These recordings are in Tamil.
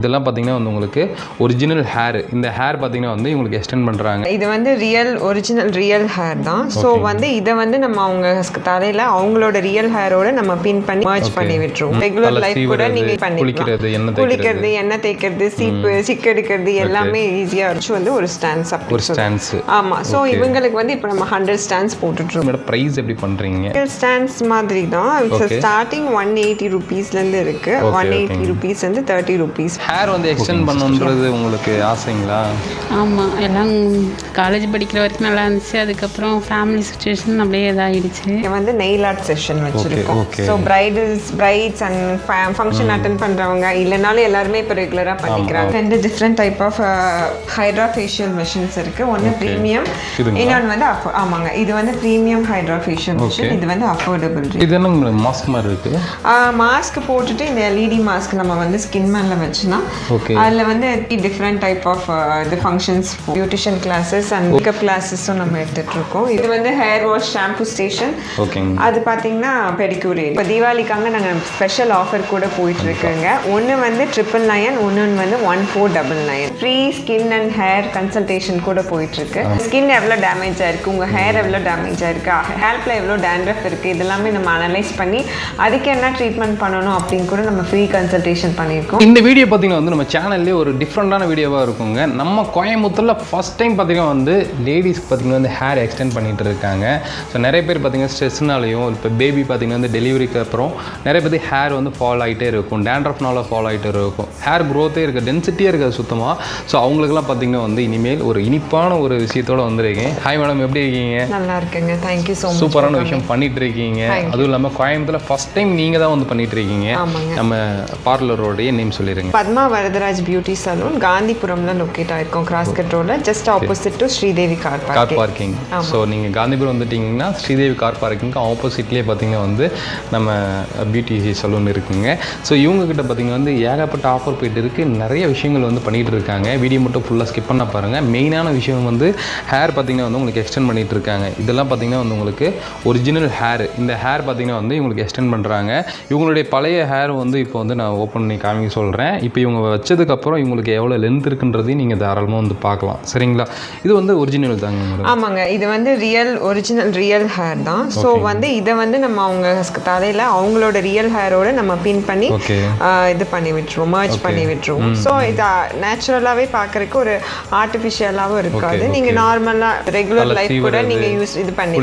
இதெல்லாம் பார்த்தீங்கன்னா வந்து உங்களுக்கு ஒரிஜினல் ஹேர். இந்த ஹேர் பார்த்தீங்கன்னா வந்து உங்களுக்கு எக்ஸ்டெண்ட் பண்ணுறாங்க. இது வந்து ஒரிஜினல் ரியல் ஹேர் தான். ஸோ வந்து இதை வந்து நம்ம அவங்க தலையில் அவங்களோட ரியல் ஹேரோட நம்ம பின் பண்ணி மர்ஜ் பண்ணி விட்டுருவோம். ரெகுலர் லைஃப் கூட நீங்கள் குளிக்கிறது, எண்ணெய் தேய்க்கிறது, சீப்பு சிக்கெடுக்கிறது எல்லாமே ஈஸியாக இருந்துச்சு. வந்து ஒரு ஸ்டாண்ட்ஸ் அப்படி ஒரு ஸ்டாண்ட்ஸ். ஆமாம். ஸோ இவங்களுக்கு வந்து இப்போ நம்ம 100 ஸ்டாண்ட்ஸ் போட்டுட்ருக்கோம். ப்ரைஸ் எப்படி பண்ணுறீங்க? ஸ்டாண்ட்ஸ் மாதிரி தான். ஸ்டார்டிங் 180 ருபீஸ்லேருந்து இருக்குது. 180 ருபீஸ்லேருந்து 30 ருபீஸ். ஹேர் வந்து எக்ஸ்டெண்ட் பண்ணணுன்றது உங்களுக்கு ஆசைங்களா? ஆமாம், எல்லாம் காலேஜ் படிக்கிற வரைக்கும் நல்லா இருந்துச்சு. அதுக்கப்புறம் ஃபேமிலி சுச்சுவேஷன் அப்படியே இதாகிடுச்சு. இங்கே வந்து நெயில் ஆர்ட் செஷன் வச்சுருக்கோம். So brides and function attend பண்ணுறவங்க இல்லைனாலும் எல்லாருமே இப்போ ரெகுலராக பண்ணிக்கிறாங்க. 2 different type of hydra facial machines இருக்குது. ஒன்று ப்ரீமியம், இன்னொன்று வந்து ஆமாங்க, இது வந்து ப்ரீமியம் ஹைட்ரா ஃபேஷியல் மிஷின். இது வந்து அஃபோர்டபுள். இது என்ன மாஸ்க் மாதிரி இருக்குது? மாஸ்க் போட்டுட்டு இந்த எல்இடி மாஸ்க் நம்ம வந்து ஸ்கின் மேலே வச்சுனா அதில் வந்து டிஃப்ரெண்ட் டைப் ஆஃப் இது functions, beautician classes and makeup கிளாஸஸும் நம்ம எடுத்துகிட்டு இருக்கோம். இது வந்து ஹேர் வாஷ் ஷாம்பு ஸ்டேஷன். அது பார்த்தீங்கன்னா பெடிக்யூர். இப்போ தீபாவளிக்காக நாங்கள் ஸ்பெஷல் ஆஃபர் கூட போயிட்டு இருக்குங்க. ஒன்று வந்து 999, ஒன்று வந்து 1499. Free skin and hair consultation கூட போயிட்டுருக்கு. ஸ்கின் எவ்வளோ டேமேஜ் ஆயிருக்கு, உங்கள் ஹேர் எவ்வளோ டேமேஜ் ஆயிருக்கு, ஹேர்ல எவ்வளோ டேண்ட்ரஃப் இருக்குது, இதெல்லாமே நம்ம அனலைஸ் பண்ணி அதுக்கு என்ன ட்ரீட்மெண்ட் பண்ணணும் அப்படின்னு கூட நம்ம ஃப்ரீ கன்சல்டேஷன் பண்ணியிருக்கோம். இந்த வீடியோ பார்த்தீங்கன்னா வந்து நம்ம சேனல்லே ஒரு டிஃப்ரெண்டான வீடியோவாக இருக்குங்க. நம்ம கோயம்புத்தூரில் ஃபஸ்ட் டைம் பார்த்தீங்கன்னா வந்து லேடிஸ்க்கு பார்த்தீங்கன்னா வந்து ஹேர் எக்ஸ்டெண்ட் பண்ணிகிட்டு இருக்காங்க. ஸோ நிறைய பேர் பார்த்தீங்கன்னா ஸ்ட்ரெஸ்னாலையும், இப்போ பேபி பார்த்தீங்கன்னா வந்து டெலிவரிக்கு அப்புறம் நிறைய பேர் ஹேர் வந்து ஃபால் ஆகிட்டே இருக்கும், டேண்ட்ரஃப்னால ஃபால் ஆகிட்டே இருக்கும், ஹேர் க்ரோத்தே இருக்குது, டென்சிட்டியாக இருக்காது சுத்தமாக. ஸோ அவங்களுக்குலாம் பார்த்தீங்கன்னா வந்து இனிமேல் ஒரு இனிப்பான ஒரு விஷயத்தோடு வந்துருக்கீங்க. ஹாய் மேடம், எப்படி இருக்கீங்க? நல்லா இருக்குங்க, தேங்க்யூ ஸோ மச். சூப்பரான விஷயம் பண்ணிட்டு இருக்கீங்க. அதுவும் இல்லாமல் கோயம்புத்தூரில் ஃபஸ்ட் டைம் நீங்கள் தான் வந்து பண்ணிட்டு இருக்கீங்க. நம்ம பார்லரோடைய நேம் சொல்லிடுங்க. பத்மா வரதராஜ் பியூட்டி சலூன், காந்திபுரம்ல லொக்கேட் ஆயிருக்கோம். கிராஸ்கட் ரோட்ல just opposite to Sridevi car parking. So நீங்கள் காந்திபுரம் வந்துட்டீங்கன்னா ஸ்ரீதேவி கார் பார்க்கிங்க்கு ஆப்போசிட்லேயே பார்த்தீங்கன்னா வந்து நம்ம பியூட்டி சலூன் இருக்குங்க. ஸோ இவங்ககிட்ட பார்த்தீங்கன்னா வந்து ஏகப்பட்ட ஆஃபர் போயிட்டு இருக்குது. நிறைய விஷயங்கள் வந்து பண்ணிகிட்டு இருக்காங்க. வீடியோ மட்டும் ஃபுல்லாக ஸ்கிப் பண்ண பாருங்கள். மெயினான விஷயம் வந்து ஹேர் பார்த்தீங்கன்னா வந்து உங்களுக்கு எக்ஸ்டெண்ட் பண்ணிகிட்டு இருக்காங்க. இதெல்லாம் பார்த்தீங்கன்னா வந்து உங்களுக்கு ஒரிஜினல் ஹேர். இந்த ஹேர் பார்த்தீங்கன்னா வந்து இவங்களுக்கு எக்ஸ்டெண்ட் பண்ணுறாங்க. இவங்களுடைய பழைய ஹேர் வந்து இப்போ வந்து நான் ஓப்பன் பண்ணி காமிக்க சொல்கிறேன். இப்போ இவங்க வச்சதுக்கப்புறம் இவங்களுக்கு எவ்வளோ லென்த் இருக்குன்றதையும் நீங்கள் தாராளமாக வந்து பார்க்கலாம். சரிங்களா? இது வந்து ஒரிஜினல் தாங்க மேடம். ஆமாங்க, இது வந்து ஒரிஜினல் ரியல் ஹேர் தான். ஸோ வந்து இதை வந்து நம்ம அவங்க தலையில் அவங்களோட ரியல் ஹேரோட நம்ம பின் பண்ணி இது பண்ணி விட்டுருவோம், மர்ஜ் பண்ணி விட்டுருவோம். ஸோ இது நேச்சுரலாகவே பார்க்குறதுக்கு ஒரு ஆர்டிஃபிஷியலாகவும் இருக்காது. நீங்கள் நார்மலாக ரெகுலர் லைஃப் கூட நீங்கள் இது பண்ணி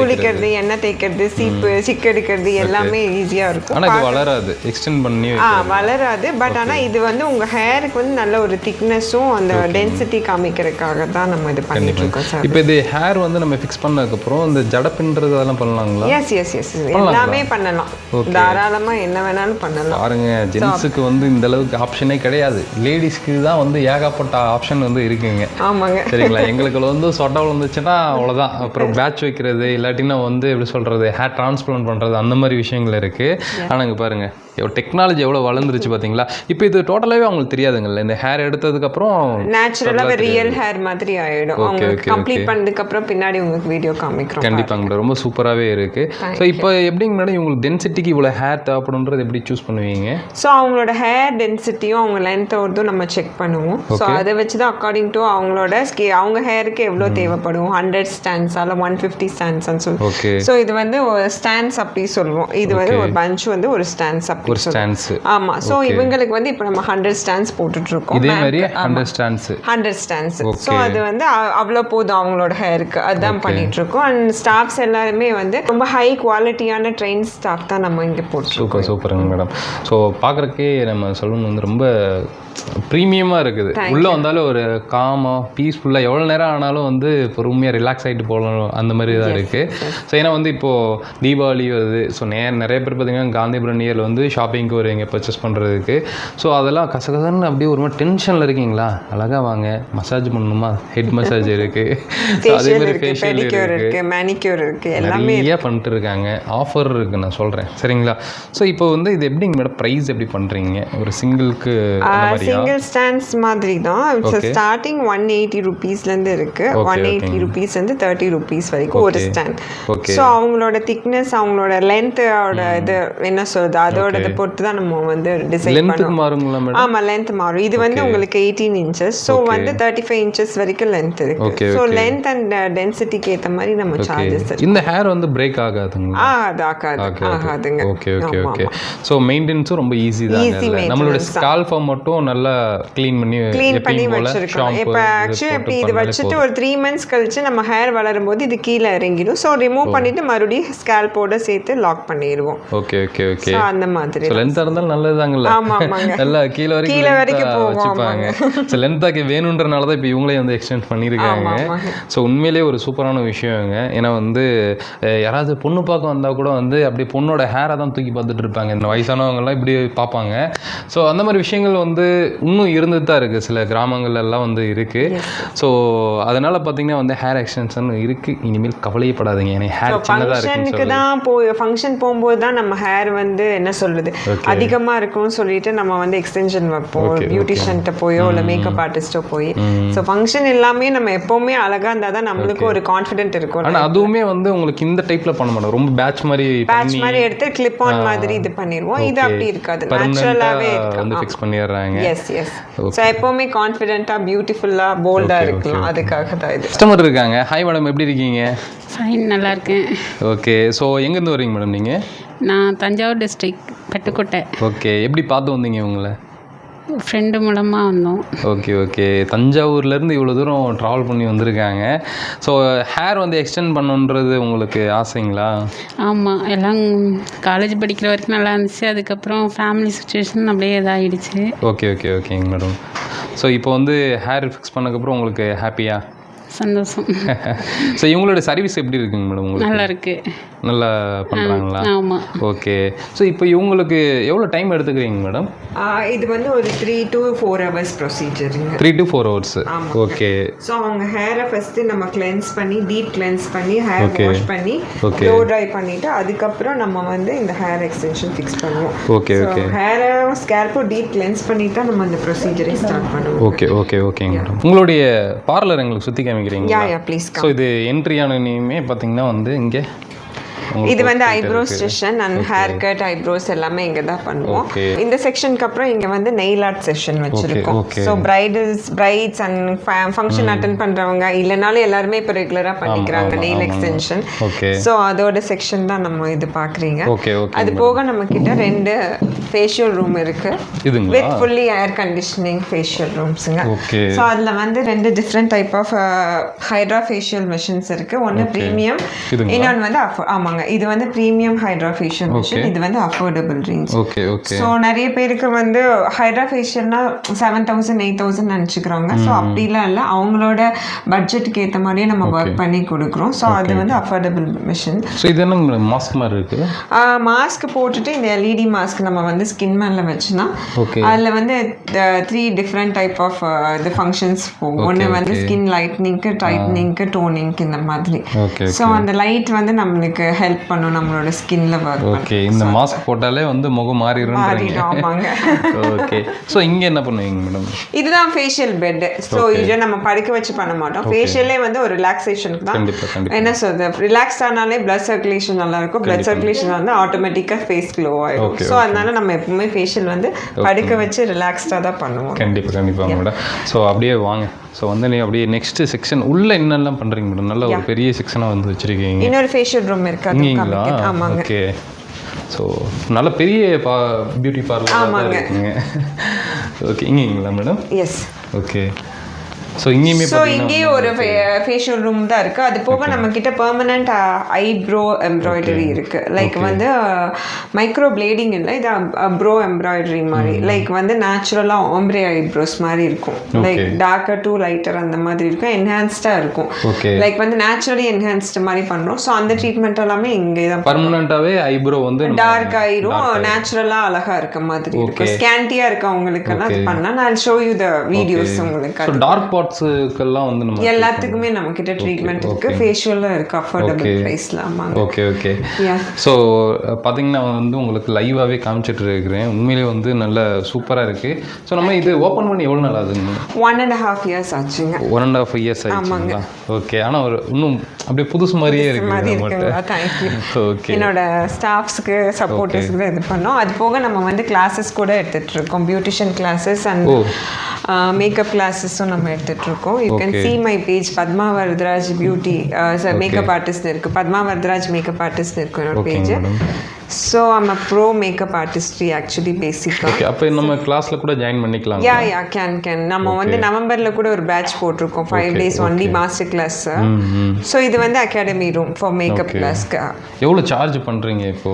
குளிக்கிறது, எண்ணெய் தேய்க்கிறது, சீப்பு சிக்கெடுக்கிறது எல்லாமே ஈஸியாக இருக்கும். ஆனால் இது வளராது, எக்ஸ்டெண்ட் பண்ணி வளராது. பட் ஆனால் இது வந்து உங்கள் ஹேருக்கு வந்து நல்ல ஒரு திக்னஸும் அந்த டென்சிட்டி காமிக்கிறதுக்காக தான் நம்ம இது பண்ணிட்டு இருக்கோம் சார். இப்போ இது ஹேர் வந்து நம்ம ஃபிக்ஸ் பண்ணதுக்கப்புறம் இந்த ஜட பின்றது அதெல்லாம் பண்ணலாங்களா? எஸ் எல்லாமே பண்ணலாம், தாராளமாக என்ன வேணாலும் பண்ணலாம். பாருங்க, ஜென்ஸுக்கு வந்து இந்த அளவுக்கு ஆப்ஷனே கிடையாது. லேடிஸ்க்கு தான் வந்து ஏகப்பட்ட ஆப்ஷன் வந்து இருக்குங்க. ஆமாங்க, சரிங்களா? எங்களுக்கு வந்து சொட்டை விழுந்துச்சுன்னா அவ்வளோதான். அப்புறம் பேட்ச் வைக்கிறது, இல்லாட்டினா வந்து எப்படி சொல்கிறது, ஹேர் டிரான்ஸ்பிளான்ட் பண்ணுறது, அந்த மாதிரி விஷயங்கள் இருக்குது. ஆனால் இங்கே பாருங்கள், டெக்னாலஜி எவ்வளோ வளர்ந்துருச்சு பார்த்தீங்களா? இப்போ இது டோட்டலாகவே அவங்களுக்கு தெரியாதுங்கல்ல, இந்த ஹேர் எடுத்ததுக்கப்புறம் நேச்சுரலாக ரியல் ஹேர் மாதிரி ஆகிடும். கம்ப்ளீட் பண்ணதுக்கப்புறம் பின்னாடி உங்களுக்கு வீடியோ காமிக்கிறோம். கண்டிப்பாங்க, ரொம்ப சூப்பராகவே இருக்குது. ஸோ இப்போ எப்படிங்க மேடம் இவங்களுக்கு டென்சிட்டிக்கு இவ்வளோ ஹேர் தேவைப்படுன்றது எப்படி சூஸ் பண்ணுவீங்க? ஸோ அவங்களோட ஹேர் டென்சிட்டியும் அவங்க லென்த்தோடதும் நம்ம செக் பண்ணுவோம். ஸோ அதை வச்சு தான் அக்கார்டிங் டு அவங்களோட அவங்க ஹேருக்கு எவ்வளோ தேவைப்படும், 100 ஸ்டாண்ட்ஸ் அல்ல 150 ஸ்டாண்ட்ஸ்ன்னு சொல்லுவோம். ஸோ இது வந்து ஸ்டாண்ட்ஸ் அப்படி சொல்லுவோம். இது வந்து ஒரு பஞ்ச் வந்து ஒரு ஸ்டாண்ட்ஸ் அப்படி ஒரு ஸ்டாண்ட்ஸ். ஆமா. சோ இவங்களுக்கு வந்து இப்போ நம்ம 100 ஸ்டாண்ட்ஸ் போட்டுட்டு இருக்கோம். இதே மாதிரி 100 ஸ்டாண்ட்ஸ். சோ அது வந்து அவ்வளவு போதும் அவங்களோட ஹேருக்கு. அதான் பண்ணிட்டு இருக்கோம். அண்ட் ஸ்டாஃப்ஸ் எல்லாருமே வந்து ரொம்ப ஹை குவாலிட்டியான ட்ரெயின் ஸ்டாஃப் தான் நம்ம இங்க போட்டுருக்கோம். சூப்பருங்க மேடம். ஸோ பார்க்குறக்கே நம்ம சலூன் வந்து ரொம்ப ப்ரீமியமாக இருக்குது. உள்ளே வந்தாலும் ஒரு காமாக பீஸ்ஃபுல்லாக எவ்வளோ நேரம் ஆனாலும் வந்து பொறுமையாக ரிலாக்ஸ் ஆகிட்டு போகலாம், அந்த மாதிரி தான் இருக்குது. ஸோ ஏன்னா வந்து இப்போது தீபாவளி வருது. ஸோ நிறைய பேர் பார்த்திங்கன்னா காந்திபுரம் நியரில் வந்து ஷாப்பிங்க்கு வருவீங்க பர்ச்சேஸ் பண்ணுறதுக்கு. ஸோ அதெல்லாம் கசகசன்னு அப்படியே ஒரு மாதிரி டென்ஷனில் இருக்கீங்களா, அழகாக வாங்க, மசாஜ் பண்ணணுமா, ஹெட் மசாஜ் இருக்குது, அதேமாதிரி ஃபேஷியல் இருக்குது, மேனிக்யூர் இருக்குது, எல்லாமே பண்ணிட்டு இருக்காங்க. ஆஃபர் இருக்குது, நான் சொல்கிறேன். சரிங்களா? ஸோ இப்போ வந்து இது எப்படிங்க மேடம் ப்ரைஸ் எப்படி பண்ணுறீங்க? ஒரு சிங்கிள்க்கு சிங்கிள் ஸ்டாண்ட்ஸ் மாதிரி தான். ஸ்டார்டிங் 180 ருபீஸ்லேருந்து இருக்குது. 180 ருபீஸ்லேருந்து 30 ருபீஸ் வரைக்கும் ஒரு ஸ்டாண்ட். ஸோ அவங்களோட திக்னஸ், அவங்களோட லென்த்தோட இது என்ன சொல்கிறது, அதோட இதை பொறுத்து தான் நம்ம வந்து டிசைட் பண்ணுவோம். மாறுங்களா மேடம்? ஆமா லென்த் மாறும். இது வந்து உங்களுக்கு 18 இன்ச்சஸ், ஸோ வந்து 35 இன்ச்சஸ் வரைக்கும் லென்த் இருக்கு. ஸோ லென்த் அண்ட் டென்சிட்டிக்கு ஏற்ற மாதிரி நம்ம சார்ஜஸ். இந்த ஹேர் வந்து பிரேக் ஆகாதுங்களா? அது ஆகாதுங்க. Okay okay okay. ஸோ மெயின்டெனன்ஸும் ரொம்ப ஈஸி தான். நம்மளோட ஸ்கால்ஃபை மட்டும் நல்லா க்ளீன் பண்ணி வச்சிருக்கோம். இப்போ ஆக்சுவலி இப்படி இது வச்சுட்டு ஒரு 3 months கழிச்சு நம்ம ஹேர் வளரும் போது இது கீழே இறங்கிடும். ஸோ ரிமூவ் பண்ணிட்டு மறுபடியும் ஸ்கால்போட சேர்த்து லாக் பண்ணிடுவோம். Okay okay okay. அந்த மாதிரி லென்த்தாக இருந்தாலும் நல்லதுதாங்கல்ல. நல்லா கீழே வரைக்கும் வச்சுப்பாங்க. ஸோ லென்த்தாக வேணுன்றனால தான் இப்போ இவங்களே வந்து எக்ஸ்டெண்ட் பண்ணியிருக்காங்க. ஸோ உண்மையிலேயே ஒரு சூப்பரான விஷயங்க. ஏன்னா வந்து யாராவது பொண்ணு பார்க்க வந்தால் கூட வந்து அப்படி பொண்ணோட ஹேரை தான் தூக்கி பார்த்துட்டு இருப்பாங்க. இந்த வயசானவங்கலாம் இப்படி பார்ப்பாங்க. ஸோ அந்த மாதிரி விஷயங்கள் வந்து இன்னும் இருந்துட்டு தான் இருக்குது, சில கிராமங்கள்லாம் வந்து இருக்குது. ஸோ அதனால் பார்த்தீங்கன்னா வந்து ஹேர் எக்ஸ்டென்ஷன் இருக்குது. இனிமேல் கவலையே படாதீங்க. எனக்கு ஹேர் சின்னதாக ஃபங்க்ஷனுக்கு தான் ஃபங்க்ஷன் போகும்போது தான் நம்ம ஹேர் வந்து என்ன சொல்கிறது அதிகமாக இருக்கும்னு சொல்லிட்டு நம்ம வந்து எக்ஸ்டென்ஷன் வைப்போம், பியூட்டிஷியன்கிட்ட போயோ இல்லை மேக்கப் ஆர்டிஸ்ட்டோ போய். ஸோ ஃபங்க்ஷன் எல்லாமே நம்ம எப்போவுமே அழகாக இருந்தால் தான் நம்மளுக்கு ஒரு கான்ஃபிடென்ட் இருக்கும். ஆனால் அதுவுமே வந்து உங்களுக்கு இந்த டைப்பில் பண்ண மாட்டோம், ரொம்ப பேட்ச் மாதிரி எடுத்து கிளிப் ஆன் மாதிரி இது பண்ணிடுவோம். இது அப்படி இருக்காது, நேச்சுரலாகவே வந்து ஃபிக்ஸ் பண்ணிடுறாங்க. S S. ஸோ எப்போவுமே கான்ஃபிடென்ட்டாக பியூட்டிஃபுல்லாக போல்டாக இருக்கலாம். அதுக்காக தான் இது. கஸ்டமர் இருக்காங்க. ஹாய் மேடம், எப்படி இருக்கீங்க? ஃபைன், நல்லா இருக்கேன். ஓகே. ஸோ எங்கேருந்து வரீங்க மேடம் நீங்கள்? நான் தஞ்சாவூர் டிஸ்ட்ரிக்ட் பட்டுக்கோட்டை. ஓகே. எப்படி பார்த்து வந்தீங்க உங்களை? ஃப்ரெண்டு மூலமாக வந்தோம். Okay okay. தஞ்சாவூர்லேருந்து இவ்வளோ தூரம் ட்ராவல் பண்ணி வந்திருக்காங்க. ஸோ ஹேர் வந்து எக்ஸ்டெண்ட் பண்ணுன்றது உங்களுக்கு ஆசைங்களா? ஆமாம், எல்லாம் காலேஜ் படிக்கிற வரைக்கும் நல்லா இருந்துச்சு. அதுக்கப்புறம் ஃபேமிலி சுச்சுவேஷன் அப்படியே இதாகிடுச்சு. ஓகே ஓகே ஓகேங்க மேடம். ஸோ இப்போ வந்து ஹேர் ஃபிக்ஸ் பண்ணக்கப்புறம் உங்களுக்கு ஹாப்பியா? சந்தோஷம். ஸோ இவங்களோட சர்வீஸ் எப்படி இருக்குங்க மேடம் உங்களுக்கு? நல்லா இருக்கு, நல்லா பண்ணுறாங்களா? ஆமாம். ஓகே. ஸோ இப்போ இவங்களுக்கு எவ்வளோ டைம் எடுத்துக்கிறீங்க மேடம்? இது வந்து ஒரு 3 to 4 hours ப்ரொசீஜருங்க. 3 to 4 hours. Okay. So அவங்க ஹேரை ஃபஸ்ட்டு நம்ம கிளென்ஸ் பண்ணி டீப் கிளென்ஸ் பண்ணி ஹேர் வாஷ் பண்ணி ப்ளோ ட்ரை பண்ணிவிட்டு அதுக்கப்புறம் நம்ம வந்து இந்த ஹேர் எக்ஸ்டென்ஷன் ஃபிக்ஸ் பண்ணுவோம். Okay okay. ஹேரை ஸ்கேல்போ டீப் கிளென்ஸ் பண்ணிட்டு தான் நம்ம அந்த ப்ரொசீஜரை ஸ்டார்ட் பண்ணுவோம். ஓகே ஓகே ஓகேங்க மேடம். உங்களுடைய பார்லர் எங்களுக்கு சுற்றி காமிக்கிறீங்களா? ப்ளீஸ். ஸோ இது என்ட்ரி ஆனோனையுமே பார்த்தீங்கன்னா வந்து இங்கே இது வந்து eyebrow session and hair cut eyebrows எல்லாமே இங்கே தான் பண்ணுவோம். இந்த செக்ஷனுக்கு அப்புறம் இங்கே வந்து நெயில் ஆர்ட் செஷன் வச்சுருக்கோம். So brides and function attend பண்ணுறவங்க இல்லைனாலும் எல்லாருமே இப்போ ரெகுலராக பண்ணிக்கிறாங்க நெயில் எக்ஸ்டென்ஷன். ஸோ அதோட செக்ஷன் தான் நம்ம இது பார்க்குறீங்க. அது போக நம்ம கிட்ட 2 ஃபேஷியல் ரூம் இருக்குது with fully air conditioning facial ரூம்ஸுங்க. ஸோ அதில் வந்து 2 different type of hydra facial machines இருக்குது. ஒன்று ப்ரீமியம், இன்னொன்று வந்து ஆமாங்க, இது வந்து ப்ரீமியம் ஹைட்ரா ஃபேஷியல் மிஷின். இது வந்து அஃபோர்டபுள் ரேஞ்ச். ஸோ நிறைய பேருக்கு வந்து ஹைட்ரா ஃபேஷியல்னா 7,000 8,000 நினச்சிக்கிறாங்க. ஸோ அப்படிலாம் இல்லை, அவங்களோட பட்ஜெட்டுக்கு ஏற்ற மாதிரியே நம்ம ஒர்க் பண்ணி கொடுக்குறோம். ஸோ அது வந்து அஃபோர்டபுள் மிஷின். ஸோ இது என்ன மாஸ்க் மாதிரி இருக்குது? மாஸ்க் போட்டுட்டு இந்த எல்இடி மாஸ்க் நம்ம வந்து ஸ்கின் மேலே வச்சுனா அதில் வந்து 3 டிஃப்ரெண்ட் டைப் ஆஃப் இது ஃபங்க்ஷன்ஸ் போகும். ஒன்று வந்து ஸ்கின் லைட்னிங்க்கு, டைட்னிங்க்கு, டோனிங்க்கு இந்த மாதிரி. ஸோ அந்த லைட் வந்து நம்மளுக்கு ஹெல்ப் பண்ணும் நம்மளோட ஸ்கின்ல ஒர்க். ஓகே. இந்த மாஸ்க் போட்டாலே வந்து முகம் மாறிடும்ன்றீங்க. ஆமாங்க. ஓகே. ஸோ இங்கே என்ன பண்ணுவீங்க மேடம்? இதுதான் ஃபேஷியல் பெட். ஸோ இதை நம்ம படுக்க வச்சு பண்ண மாட்டோம். ஃபேஷியலே வந்து ஒரு ரிலாக்ஸேஷனுக்கு தான். என்ன சொல்றது, ரிலாக்ஸ் ஆனாலே பிளட் சர்க்குலேஷன் நல்லா இருக்கும். பிளட் சர்க்குலேஷன் வந்து ஆட்டோமேட்டிக்காக ஃபேஸ் க்ளோ ஆகிடும். ஸோ அதனால நம்ம எப்பவுமே ஃபேஷியல் வந்து படுக்க வச்சு ரிலாக்ஸ்டாக தான் பண்ணுவோம். கண்டிப்பாக மேடம். ஸோ அப்படியே வாங்க. ஸோ வந்து நீ அப்படியே நெக்ஸ்ட் செக்ஷன் உள்ள என்னெல்லாம் பண்ணுறீங்க மேடம்? நல்ல ஒரு பெரிய செக்ஷனாக வந்து வச்சுருக்கீங்க. இன்னொரு ஃபேஷியல் ரூம் இருக்கு. ஆமாங்க. ஓகே. ஸோ நல்ல பெரிய பியூட்டி பார்லர் இருக்குங்க. ஓகே. இங்கேங்களா மேடம்? எஸ். ஓகே. ஸோ இங்கேயுமே ஒரு ஃபேஷியல் ரூம் தான் இருக்குது. அது போக நம்மக்கிட்ட பெர்மனண்ட் ஐப்ரோ எம்ப்ராய்டரி இருக்குது. லைக் வந்து மைக்ரோ பிளேடிங் இல்லை, இது ப்ரோ எம்ப்ராய்டரி மாதிரி. லைக் வந்து நேச்சுரலாக ஆம்ப்ரே ஐப்ரோஸ் மாதிரி இருக்கும். லைக் டார்க்கர் டு லைட்டர் அந்த மாதிரி இருக்கும். என்ஹான்ஸ்டாக இருக்கும். லைக் வந்து நேச்சுரலி என்ஹான்ஸ்டு மாதிரி பண்ணுறோம். ஸோ அந்த ட்ரீட்மெண்ட் எல்லாமே இங்கே தான். பர்மனண்ட்டாகவே ஐப்ரோ வந்து டார்க் ஆயிரும், நேச்சுரலாக அழகாக இருக்க மாதிரி இருக்கும். ஸ்கேண்டியாக இருக்கவங்களுக்கெல்லாம் அது பண்ணால் நான் ஷோ யூ த வீடியோஸ் உங்களுக்கு. டார்க் ஸ்பாட்ஸுக்கெல்லாம் வந்து நம்ம எல்லாத்துக்குமே நம்ம கிட்ட ட்ரீட்மெண்ட் இருக்கு. ஃபேஷியலும் இருக்கு அஃபோர்டபிள் பிரைஸ்ல. ஆமாங்க. ஓகே. ஸோ பார்த்தீங்கன்னா வந்து உங்களுக்கு லைவாகவே காமிச்சிட்டு இருக்கிறேன். உண்மையிலே வந்து நல்ல சூப்பராக இருக்குது. ஸோ நம்ம இது ஓப்பன் பண்ணி எவ்வளோ நாள் ஆகுதுங்க? 1.5 years ஆச்சுங்க. 1.5 years ஆச்சுங்களா? ஓகே. ஆனால் ஒரு இன்னும் அப்படியே புதுசு மாதிரியே இருக்குது. தேங்க்யூ. ஓகே. என்னோட ஸ்டாஃப்ஸ்க்கு சப்போர்ட்டர்ஸ்க்கு இது பண்ணோம். அது போக நம்ம வந்து கிளாஸஸ் கூட எடுத்துட்டு இருக்கோம். பியூட்டிஷியன் கிளாஸஸ் அண்ட் மேக்கப் கிளாஸஸும் நம்ம எடுத்துட்டு இருக்கோம். You can see my page Padma Varadaraj beauty makeup artist இருக்கு. பத்மா வரதராஜ் மேக்கப் ஆர்டிஸ்ட் இருக்கு என்னோட page. So I'm a pro makeup artistry actually பேசிக்காக. ஓகே. அப்போ நம்ம கிளாஸில் கூட ஜாயின் பண்ணிக்கலாம். Yeah can. நம்ம வந்து நவம்பரில் கூட ஒரு பேட்ச் போட்டிருக்கோம். 5 days only master class. So இது வந்து அகாடமி ரூம் ஃபார் மேக்கப் கிளாஸ்க்கு. எவ்வளோ சார்ஜ் பண்ணுறீங்க இப்போ?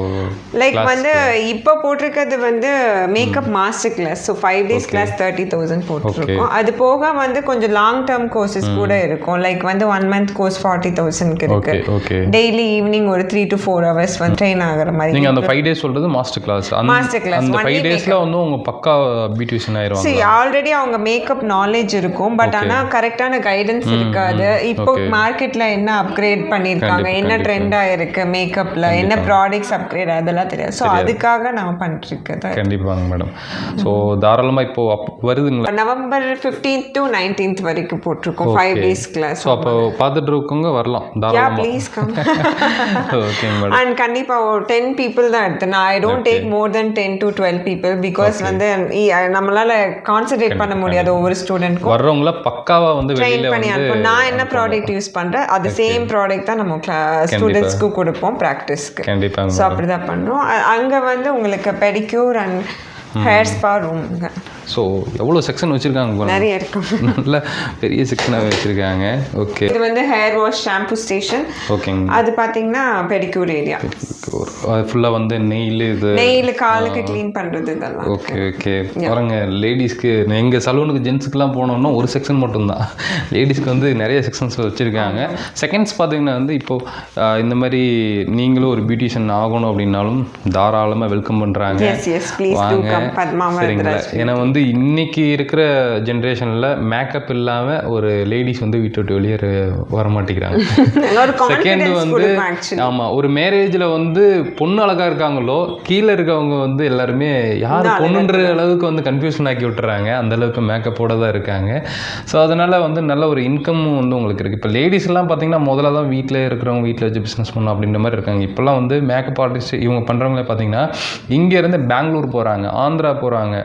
லைக் வந்து இப்போ போட்டிருக்கிறது வந்து makeup master class. So 5 days class 30,000 போட்டிருக்கோம். அது போக வந்து கொஞ்சம் லாங் டேர்ம் கோர்சஸ் கூட இருக்கும். லைக் வந்து 1 month கோர்ஸ் 40,000 இருக்கு. டெய்லி ஈவினிங் ஒரு 3 to 4 hours வந்து ட்ரெயின் ஆகிற மாதிரி. நீங்கள் அந்த 5 days சொல்கிறது மாஸ்டர் கிளாஸ். அந்த 5 daysல வந்து உங்க பக்கா பியூட்டிஷியன் ஆயிருவாங்க. சரி, ஆல்ரெடி அவங்க மேக்கப் நாலேஜ் இருக்கும். பட் ஆனால் கரெக்டான கைடன்ஸ் இருக்காது. இப்போ மார்க்கெட்ல என்ன அப்கிரேட் பண்ணியிருக்காங்க, என்ன ட்ரெண்ட் ஆயிருக்கு மேக்கப்ல, என்ன ப்ராடக்ட்ஸ் அப்கிரேட் அதெல்லாம் தெரியாது. ஸோ அதுக்காக நான் பண்ணிருக்கேன். கண்டிப்பாங்க மேடம். ஸோ தாராளமாக இப்போ வருதுங்களா? நவம்பர் 15th to 19th வரைக்கும் போட்டிருக்கோம் 5 days கிளாஸ். ஸோ அப்போ பார்த்துட்டு இருக்கவங்க வரலாம் தாராளமாக. Please come. Okay madam. And கண்டிப்பாக 10 people தான் எடுத்தேன். I don't take more then 10 to 12 people because வந்து நம்மளால கான்சென்ட்ரேட் பண்ண முடியாது ஒவ்வொரு ஸ்டூடெண்ட்க்கும். வர்றவங்கள பக்காவா வந்து ட்ரெயின் பண்ணி அனுப்போம். நான் என்ன ப்ராடக்ட் யூஸ் பண்றேன் அது சேம் ப்ராடக்ட் தான் நம்ம ஸ்டூடெண்ட்ஸ்க்கு கொடுப்போம் ப்ராக்டிஸ்க்கு. கண்டிப்பாக. ஸோ அப்படிதான் பண்ணுறோம். அங்கே வந்து உங்களுக்கு பெடிக்யூர் அண்ட் ஹேர் ஸ்பா ரூம்ங்க. ஸோ எவ்வளோ செக்ஷன் வச்சுருக்காங்க? நிறைய இருக்கும். நல்ல பெரிய செக்ஷனாக வச்சுருக்காங்க. ஓகே. இது வந்து ஹேர் வாஷ் ஷாம்பு ஸ்டேஷன். ஓகேங்க. அது பார்த்தீங்கன்னா பெடிக்யூர் ஏரியா. ஃபுல்லாக வந்து நெயில் காலுக்கு க்ளீன் பண்ணுறது இதெல்லாம். ஓகே. பாருங்க, லேடிஸ்க்கு எங்கள் சலூனுக்கு ஜென்ஸுக்குலாம் போனோம்னா ஒரு செக்ஷன் மட்டும்தான். லேடிஸ்க்கு வந்து நிறைய செக்ஷன்ஸ் வச்சுருக்காங்க. செகண்ட்ஸ் பார்த்தீங்கன்னா வந்து இப்போது இந்த மாதிரி நீங்களும் ஒரு பியூட்டிஷியன் ஆகணும் அப்படின்னாலும் தாராளமாக வெல்கம் பண்ணுறாங்க. வாங்க. சரிங்களா? ஏன்னா வந்து இன்னைக்கு இருக்கிற ஜென்ரேஷனில் மேக்கப் இல்லாமல் ஒரு லேடிஸ் வந்து வீட்டை விட்டு வெளியே வர மாட்டேங்கிறாங்க. செகண்ட் வந்து ஆமாம், ஒரு மேரேஜில் வந்து பொண்ணு அழகாக இருக்காங்களோ கீழே இருக்கவங்க வந்து எல்லாருமே யார் பொண்ணுன்ற அளவுக்கு வந்து கன்ஃபியூஷன் ஆக்கி விட்டுறாங்க. அந்த அளவுக்கு மேக்கப்போட தான் இருக்காங்க. ஸோ அதனால் வந்து நல்ல ஒரு இன்கமும் வந்து உங்களுக்கு இருக்குது. இப்போ லேடிஸ்லாம் பார்த்தீங்கன்னா முதல்ல தான் வீட்டில் இருக்கிறவங்க வீட்டில் வச்சு பிஸ்னஸ் பண்ணணும் அப்படின்ற மாதிரி இருக்காங்க. இப்போல்லாம் வந்து மேக்கப் ஆர்டிஸ்ட் இவங்க பண்ணுறவங்களே பார்த்தீங்கன்னா இங்கேருந்து பெங்களூர் போகிறாங்க, ஆந்திரா போகிறாங்க.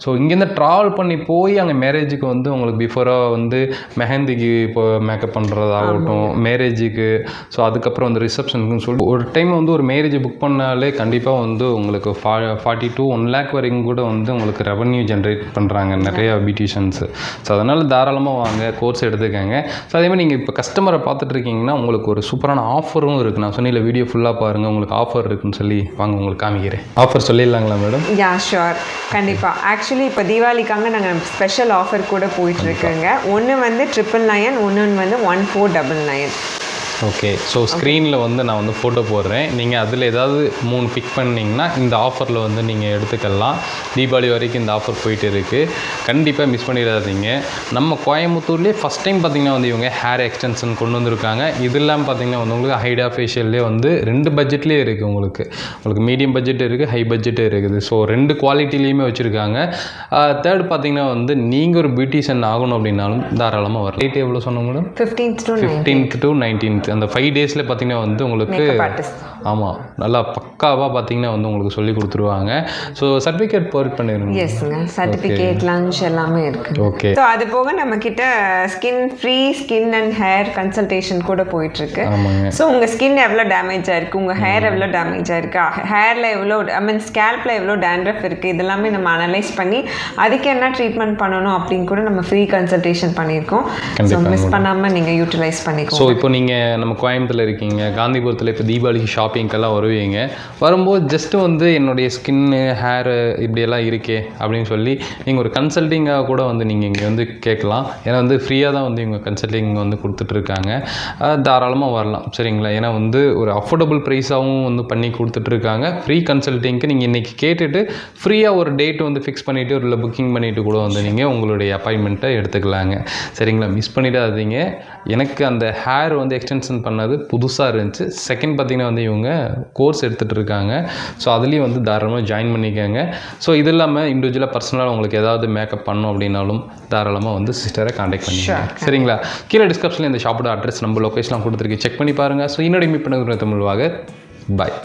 ஸோ இங்கேருந்து ட்ராவல் பண்ணி போய் அங்கே மேரேஜுக்கு வந்து உங்களுக்கு பிஃபோராக வந்து மெஹந்திக்கு இப்போ மேக்கப் பண்ணுறதாகட்டும், மேரேஜுக்கு, ஸோ அதுக்கப்புறம் வந்து ரிசப்ஷனுக்குன்னு சொல்லி ஒரு டைம் வந்து ஒரு மேரேஜ் புக் பண்ணாலே கண்டிப்பாக வந்து உங்களுக்கு 40 to 1 lakh வரைக்கும் கூட வந்து உங்களுக்கு ரெவன்யூ ஜென்ரேட் பண்ணுறாங்க நிறையா பியூட்டிஷியன்ஸு. ஸோ அதனால் தாராளமாக வாங்க, கோர்ஸ் எடுத்துக்கங்க. ஸோ அதேமாதிரி நீங்கள் இப்போ கஸ்டமரை பார்த்துட்ருக்கீங்கன்னா உங்களுக்கு ஒரு சூப்பரான ஆஃபரும் இருக்குது. நான் சொன்ன வீடியோ ஃபுல்லாக பாருங்கள், உங்களுக்கு ஆஃபர் இருக்குன்னு சொல்லி வாங்க உங்களுக்கு காமிக்கிறேன். ஆஃபர் சொல்லிடலாங்களா மேடம்? யா ஷுர், கண்டிப்பாக. ஆக்சுவலி இப்போ தீபாவளிக்காக நாங்கள் ஸ்பெஷல் ஆஃபர் கூட போயிட்டுருக்குங்க. ஒன்று வந்து 999, ஒன்று வந்து 1499. ஓகே. ஸோ ஸ்க்ரீனில் வந்து நான் வந்து ஃபோட்டோ போடுறேன். நீங்கள் அதில் ஏதாவது 3 பிக் பண்ணிங்கன்னா இந்த ஆஃபரில் வந்து நீங்கள் எடுத்துக்கலாம். தீபாவளி வரைக்கும் இந்த ஆஃபர் போயிட்டு இருக்குது. கண்டிப்பாக மிஸ் பண்ணிடாதீங்க. நம்ம கோயம்புத்தூர்லேயே ஃபஸ்ட் டைம் பார்த்திங்கன்னா வந்து இவங்க ஹேர் எக்ஸ்டென்ஷன் கொண்டு வந்திருக்காங்க. இது இல்லாமல் பார்த்திங்கன்னா வந்து உங்களுக்கு ஹைடா ஃபேஷியல்லே வந்து 2 பட்ஜெட்லேயே இருக்குது. உங்களுக்கு மீடியம் பட்ஜெட் இருக்குது, ஹை பட்ஜெட்டு இருக்குது. ஸோ 2 குவாலிட்டிலையுமே வச்சுருக்காங்க. தேர்ட் பார்த்திங்கன்னா வந்து நீங்கள் ஒரு பியூட்டிஷியன் ஆகணும் அப்படின்னாலும் தாராளமாக வரும். ரேட் எவ்வளோ சொன்னோம் மேடம்? 15th to 19th. அந்த 5 daysல பார்த்தீங்கன்னா வந்து உங்களுக்கு ஆமாம் நல்லா பக்காவாக பார்த்தீங்கன்னா வந்து உங்களுக்கு சொல்லி கொடுத்துருவாங்க. ஸோ சர்டிஃபிகேட் ப்ரொவைட் பண்ணிடுங்க. எஸ்ங்க, சர்டிஃபிகேட் லஞ்ச் எல்லாமே இருக்குது. ஓகே. ஸோ அது போக நம்மக்கிட்ட ஸ்கின் அண்ட் ஹேர் கன்சல்டேஷன் கூட போயிட்டுருக்கு. ஸோ உங்கள் ஸ்கின் எவ்வளோ டேமேஜ் ஆயிருக்கு, உங்கள் ஹேர் எவ்வளோ டேமேஜ் ஆயிருக்கு, ஹேரில் எவ்வளோ ஸ்கேல்பில் எவ்வளோ டேண்ட்ரஃப் இருக்குது, இதெல்லாமே நம்ம அனலைஸ் பண்ணி அதுக்கு என்ன ட்ரீட்மெண்ட் பண்ணணும் அப்படின்னு கூட நம்ம ஃப்ரீ கன்சல்டேஷன் பண்ணியிருக்கோம். ஸோ மிஸ் பண்ணாமல் நீங்கள் யூட்டிலைஸ் பண்ணிக்கோங்க. ஸோ இப்போ நீங்கள் நம்ம கோயம்புத்தூரில் இருக்கீங்க, காந்திபுரத்தில் இப்போ தீபாவளிக்கு ஷாப்பிங்க்கெல்லாம் வருவீங்க. வரும்போது ஜஸ்ட்டு வந்து என்னுடைய ஸ்கின்னு, ஹேரு இப்படியெல்லாம் இருக்கே அப்படின்னு சொல்லி நீங்கள் ஒரு கன்சல்ட்டிங்காக கூட வந்து நீங்கள் இங்கே வந்து கேட்கலாம். ஏன்னா வந்து ஃப்ரீயாக தான் வந்து இவங்க கன்சல்ட்டிங் வந்து கொடுத்துட்ருக்காங்க. தாராளமாக வரலாம் சரிங்களா. ஏன்னா வந்து ஒரு அஃபோர்டபுள் ப்ரைஸாகவும் வந்து பண்ணி கொடுத்துட்ருக்காங்க. ஃப்ரீ கன்சல்ட்டிங்க்கு நீங்கள் இன்றைக்கி கேட்டுட்டு ஃப்ரீயாக ஒரு டேட் வந்து ஃபிக்ஸ் பண்ணிவிட்டு இல்லை புக்கிங் பண்ணிவிட்டு கூட வந்து நீங்கள் உங்களுடைய அப்பாயின்மெண்ட்டை எடுத்துக்கலாங்க சரிங்களா. மிஸ் பண்ணிடாதீங்க. எனக்கு அந்த ஹேர் வந்து எக்ஸ்டென்ஷன் பண்ணது புதுசாக இருந்துச்சு. செகண்ட் பார்த்திங்கன்னா வந்து இவங்க கோர்ஸ் எடுத்துகிட்டு இருக்காங்க. ஸோ அதுலேயும் வந்து தாராளமாக ஜாயின் பண்ணிக்கோங்க. ஸோ இது இல்லாமல் இண்டிவிஜுவலாக பர்சனலாக உங்களுக்கு ஏதாவது மேக்கப் பண்ணணும் அப்படின்னாலும் தாராளமாக வந்து சிஸ்டரை காண்டாக்ட் பண்ணிங்க சரிங்களா. கீழே டிஸ்கிரிப்ஷனில் இந்த ஷாப்போட அட்ரஸ் நம்ம லொக்கேஷன்லாம் கொடுத்துருக்கு, செக் பண்ணி பாருங்கள். ஸோ இன்னொரு மீட் பண்ணுற தமிழ்வாக பாய்.